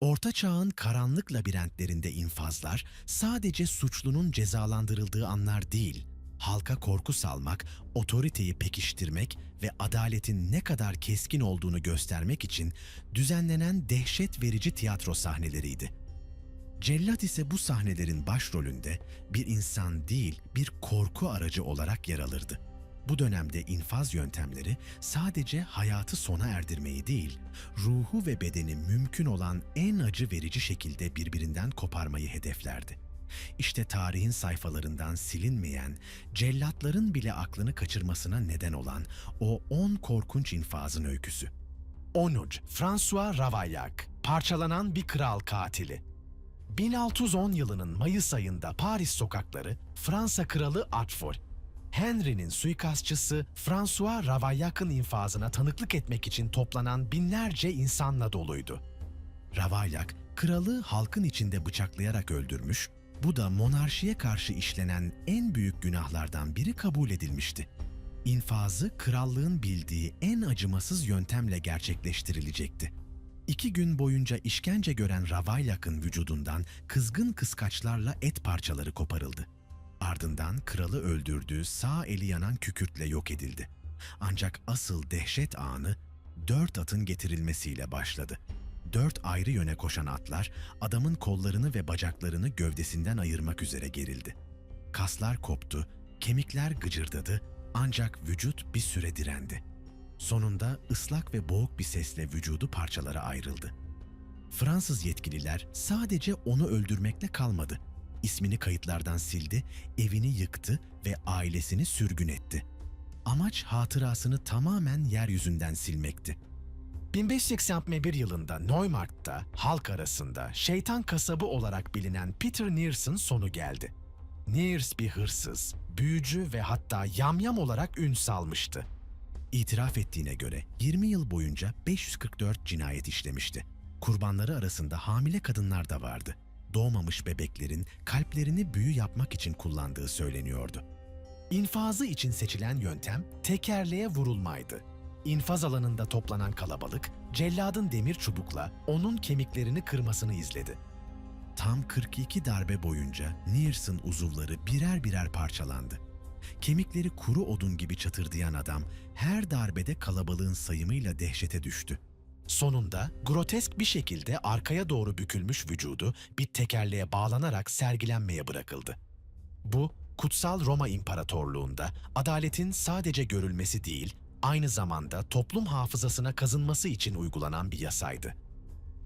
Orta Çağ'ın karanlık labirentlerinde infazlar sadece suçlunun cezalandırıldığı anlar değil, halka korku salmak, otoriteyi pekiştirmek ve adaletin ne kadar keskin olduğunu göstermek için düzenlenen dehşet verici tiyatro sahneleriydi. Cellat ise bu sahnelerin başrolünde bir insan değil, bir korku aracı olarak yer alırdı. Bu dönemde infaz yöntemleri sadece hayatı sona erdirmeyi değil, ruhu ve bedeni mümkün olan en acı verici şekilde birbirinden koparmayı hedeflerdi. İşte tarihin sayfalarından silinmeyen, cellatların bile aklını kaçırmasına neden olan o 10 korkunç infazın öyküsü. 13. François Ravaillac, parçalanan bir kral katili. 1610 yılının Mayıs ayında Paris sokakları Fransa Kralı Artful, Henry'nin suikastçısı François Ravaillac'ın infazına tanıklık etmek için toplanan binlerce insanla doluydu. Ravaillac, kralı halkın içinde bıçaklayarak öldürmüş, bu da monarşiye karşı işlenen en büyük günahlardan biri kabul edilmişti. İnfazı krallığın bildiği en acımasız yöntemle gerçekleştirilecekti. 2 gün boyunca işkence gören Ravaillac'ın vücudundan kızgın kıskaçlarla et parçaları koparıldı. Ardından kralı öldürdüğü sağ eli yanan kükürtle yok edildi. Ancak asıl dehşet anı 4 atın getirilmesiyle başladı. 4 ayrı yöne koşan atlar adamın kollarını ve bacaklarını gövdesinden ayırmak üzere gerildi. Kaslar koptu, kemikler gıcırdadı ancak vücut bir süre direndi. Sonunda ıslak ve boğuk bir sesle vücudu parçalara ayrıldı. Fransız yetkililer sadece onu öldürmekle kalmadı. İsmini kayıtlardan sildi, evini yıktı ve ailesini sürgün etti. Amaç hatırasını tamamen yeryüzünden silmekti. 1581 yılında Neumarkt'ta halk arasında şeytan kasabı olarak bilinen Peter Neers'ın sonu geldi. Neers bir hırsız, büyücü ve hatta yamyam olarak ün salmıştı. İtiraf ettiğine göre 20 yıl boyunca 544 cinayet işlemişti. Kurbanları arasında hamile kadınlar da vardı. Doğmamış bebeklerin kalplerini büyü yapmak için kullandığı söyleniyordu. İnfazı için seçilen yöntem tekerleğe vurulmaydı. İnfaz alanında toplanan kalabalık, celladın demir çubukla onun kemiklerini kırmasını izledi. Tam 42 darbe boyunca Neers'ın uzuvları birer birer parçalandı. Kemikleri kuru odun gibi çatırdayan adam her darbede kalabalığın sayımıyla dehşete düştü. Sonunda grotesk bir şekilde arkaya doğru bükülmüş vücudu bir tekerleğe bağlanarak sergilenmeye bırakıldı. Bu, Kutsal Roma İmparatorluğu'nda adaletin sadece görülmesi değil, aynı zamanda toplum hafızasına kazınması için uygulanan bir yasaydı.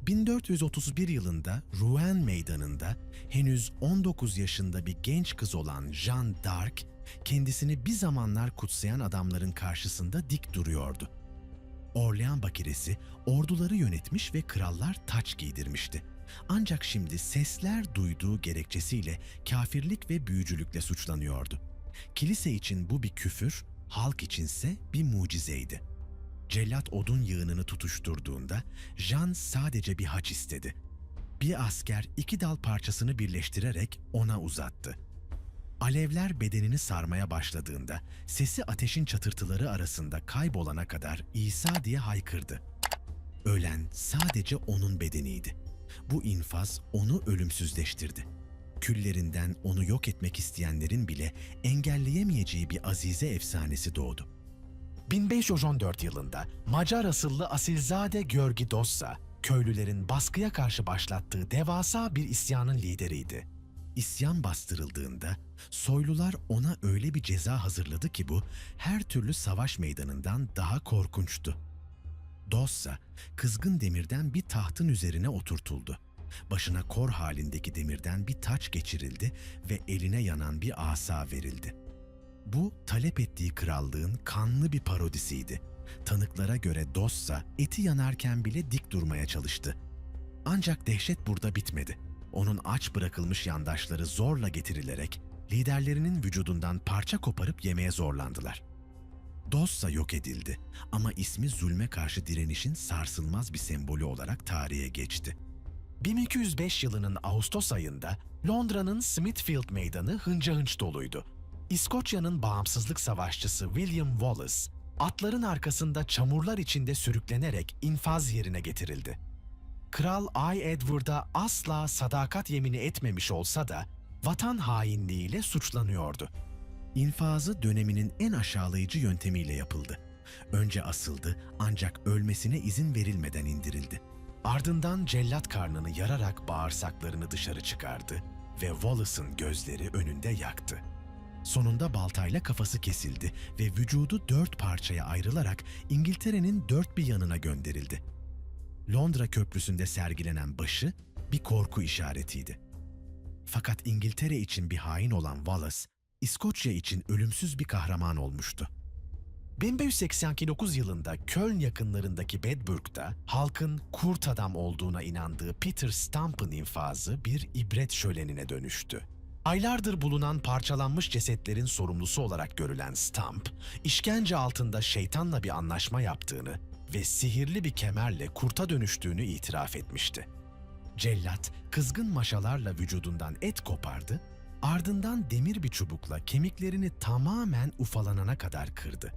1431 yılında Rouen Meydanı'nda henüz 19 yaşında bir genç kız olan Jeanne d'Arc, kendisini bir zamanlar kutsayan adamların karşısında dik duruyordu. Orlean bakiresi orduları yönetmiş ve krallar taç giydirmişti. Ancak şimdi sesler duyduğu gerekçesiyle kafirlik ve büyücülükle suçlanıyordu. Kilise için bu bir küfür, halk içinse bir mucizeydi. Cellat odun yığınını tutuşturduğunda Jean sadece bir haç istedi. Bir asker 2 dal parçasını birleştirerek ona uzattı. Alevler bedenini sarmaya başladığında sesi ateşin çatırtıları arasında kaybolana kadar İsa diye haykırdı. Ölen sadece onun bedeniydi. Bu infaz onu ölümsüzleştirdi. Küllerinden onu yok etmek isteyenlerin bile engelleyemeyeceği bir azize efsanesi doğdu. 1514 yılında Macar asıllı asilzade György Dossa, köylülerin baskıya karşı başlattığı devasa bir isyanın lideriydi. İsyan bastırıldığında soylular ona öyle bir ceza hazırladı ki bu her türlü savaş meydanından daha korkunçtu. Dossa, kızgın demirden bir tahtın üzerine oturtuldu. Başına kor halindeki demirden bir taç geçirildi ve eline yanan bir asa verildi. Bu, talep ettiği krallığın kanlı bir parodisiydi. Tanıklara göre Dossa, eti yanarken bile dik durmaya çalıştı. Ancak dehşet burada bitmedi. Onun aç bırakılmış yandaşları zorla getirilerek liderlerinin vücudundan parça koparıp yemeye zorlandılar. Dossa yok edildi ama ismi zulme karşı direnişin sarsılmaz bir sembolü olarak tarihe geçti. 1205 yılının Ağustos ayında Londra'nın Smithfield Meydanı hınca hınç doluydu. İskoçya'nın bağımsızlık savaşçısı William Wallace, atların arkasında çamurlar içinde sürüklenerek infaz yerine getirildi. Kral Ay Edward'a asla sadakat yemini etmemiş olsa da vatan hainliğiyle suçlanıyordu. İnfazı döneminin en aşağılayıcı yöntemiyle yapıldı. Önce asıldı ancak ölmesine izin verilmeden indirildi. Ardından cellat karnını yararak bağırsaklarını dışarı çıkardı ve Wallace'ın gözleri önünde yaktı. Sonunda baltayla kafası kesildi ve vücudu 4 parçaya ayrılarak İngiltere'nin dört bir yanına gönderildi. Londra Köprüsü'nde sergilenen başı bir korku işaretiydi. Fakat İngiltere için bir hain olan Wallace, İskoçya için ölümsüz bir kahraman olmuştu. 1589 yılında Köln yakınlarındaki Bedburg'da halkın kurt adam olduğuna inandığı Peter Stamp'ın infazı bir ibret şölenine dönüştü. Aylardır bulunan parçalanmış cesetlerin sorumlusu olarak görülen Stamp, işkence altında şeytanla bir anlaşma yaptığını ve sihirli bir kemerle kurta dönüştüğünü itiraf etmişti. Cellat, kızgın maşalarla vücudundan et kopardı, ardından demir bir çubukla kemiklerini tamamen ufalanana kadar kırdı.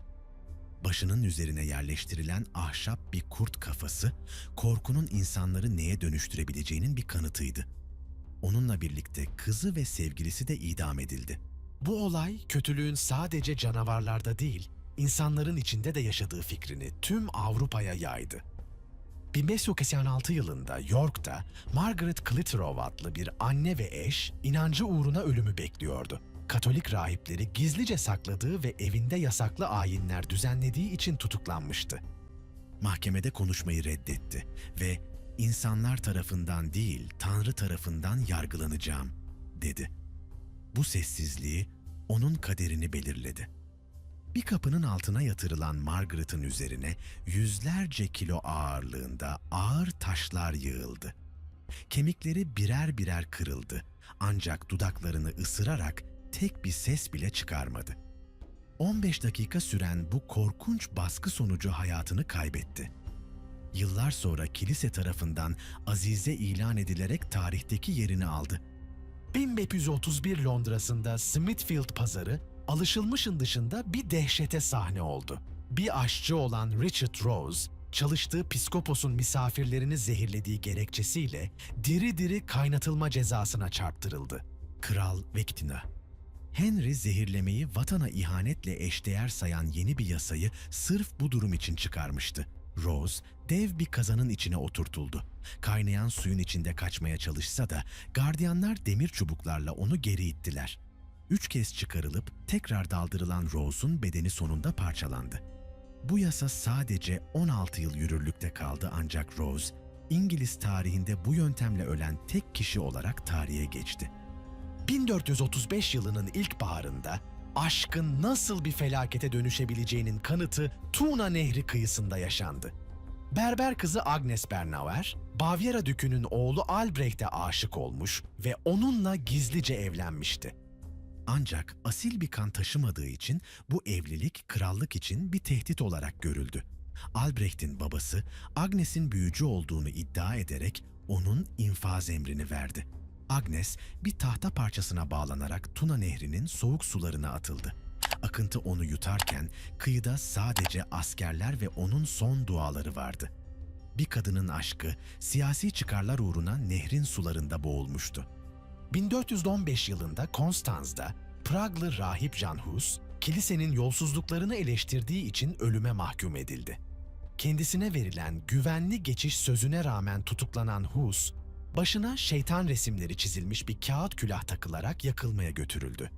Başının üzerine yerleştirilen ahşap bir kurt kafası, korkunun insanları neye dönüştürebileceğinin bir kanıtıydı. Onunla birlikte kızı ve sevgilisi de idam edildi. Bu olay, kötülüğün sadece canavarlarda değil, insanların içinde de yaşadığı fikrini tüm Avrupa'ya yaydı. 1586 yılında York'ta Margaret Clitheroe adlı bir anne ve eş inancı uğruna ölümü bekliyordu. Katolik rahipleri gizlice sakladığı ve evinde yasaklı ayinler düzenlediği için tutuklanmıştı. Mahkemede konuşmayı reddetti ve "İnsanlar tarafından değil, Tanrı tarafından yargılanacağım," dedi. Bu sessizliği onun kaderini belirledi. Bir kapının altına yatırılan Margaret'ın üzerine yüzlerce kilo ağırlığında ağır taşlar yığıldı. Kemikleri birer birer kırıldı ancak dudaklarını ısırarak tek bir ses bile çıkarmadı. 15 dakika süren bu korkunç baskı sonucu hayatını kaybetti. Yıllar sonra kilise tarafından azize ilan edilerek tarihteki yerini aldı. 1531 Londra'sında Smithfield pazarı alışılmışın dışında bir dehşete sahne oldu. Bir aşçı olan Richard Rose, çalıştığı piskoposun misafirlerini zehirlediği gerekçesiyle diri diri kaynatılma cezasına çarptırıldı. Kral Vectina. Henry zehirlemeyi vatana ihanetle eşdeğer sayan yeni bir yasayı sırf bu durum için çıkarmıştı. Rose, dev bir kazanın içine oturtuldu. Kaynayan suyun içinde kaçmaya çalışsa da gardiyanlar demir çubuklarla onu geri ittiler. 3 kez çıkarılıp tekrar daldırılan Rose'un bedeni sonunda parçalandı. Bu yasa sadece 16 yıl yürürlükte kaldı ancak Rose, İngiliz tarihinde bu yöntemle ölen tek kişi olarak tarihe geçti. 1435 yılının ilkbaharında aşkın nasıl bir felakete dönüşebileceğinin kanıtı Tuna Nehri kıyısında yaşandı. Berber kızı Agnes Bernauer, Bavyera Dükü'nün oğlu Albrecht'e aşık olmuş ve onunla gizlice evlenmişti. Ancak asil bir kan taşımadığı için bu evlilik krallık için bir tehdit olarak görüldü. Albrecht'in babası Agnes'in büyücü olduğunu iddia ederek onun infaz emrini verdi. Agnes bir tahta parçasına bağlanarak Tuna Nehri'nin soğuk sularına atıldı. Akıntı onu yutarken kıyıda sadece askerler ve onun son duaları vardı. Bir kadının aşkı siyasi çıkarlar uğruna nehrin sularında boğulmuştu. 1415 yılında Konstanz'da Praglı rahip Jan Hus, kilisenin yolsuzluklarını eleştirdiği için ölüme mahkum edildi. Kendisine verilen güvenli geçiş sözüne rağmen tutuklanan Hus, başına şeytan resimleri çizilmiş bir kağıt külah takılarak yakılmaya götürüldü.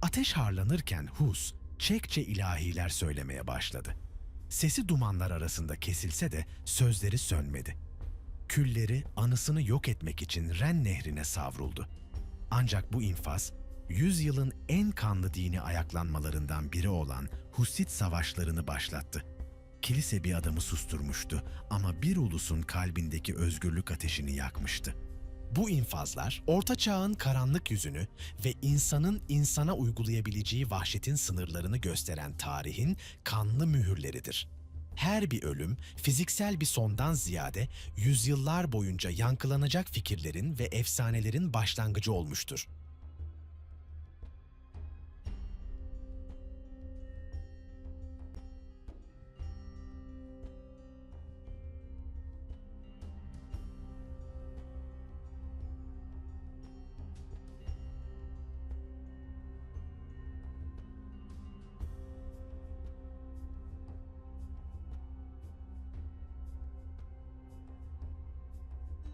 Ateş harlanırken Hus, Çekçe ilahiler söylemeye başladı. Sesi dumanlar arasında kesilse de sözleri sönmedi. Külleri anısını yok etmek için Ren Nehri'ne savruldu. Ancak bu infaz, 100 yılın en kanlı dini ayaklanmalarından biri olan Husit savaşlarını başlattı. Kilise bir adamı susturmuştu ama bir ulusun kalbindeki özgürlük ateşini yakmıştı. Bu infazlar, Orta Çağ'ın karanlık yüzünü ve insanın insana uygulayabileceği vahşetin sınırlarını gösteren tarihin kanlı mühürleridir. Her bir ölüm, fiziksel bir sondan ziyade yüzyıllar boyunca yankılanacak fikirlerin ve efsanelerin başlangıcı olmuştur.